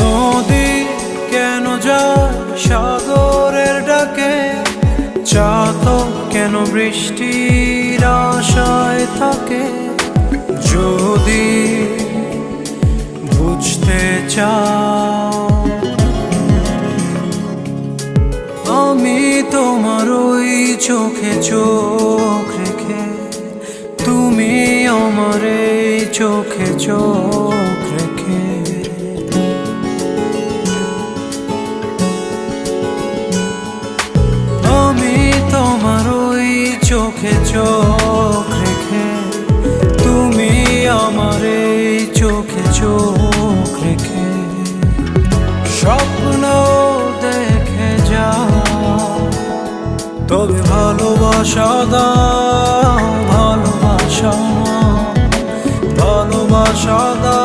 নদী কেন যায় সাগরের ডাকে, চাতক কেন বৃষ্টির আশায় থাকে। যদি বুঝতে চাও আমি তোমার ওই চোখে চোখ রেখে, তুমি আমার এই চোখে চোখ রেখে। আমি তোমার ওই চোখে চোখ রেখে, তুমি আমার এই চোখে চোখ রেখে। স্বপ্ন দেখে যাও, তবে ভালোবাসা দাও, ভালোবাসা, ভালোবাসা দাও।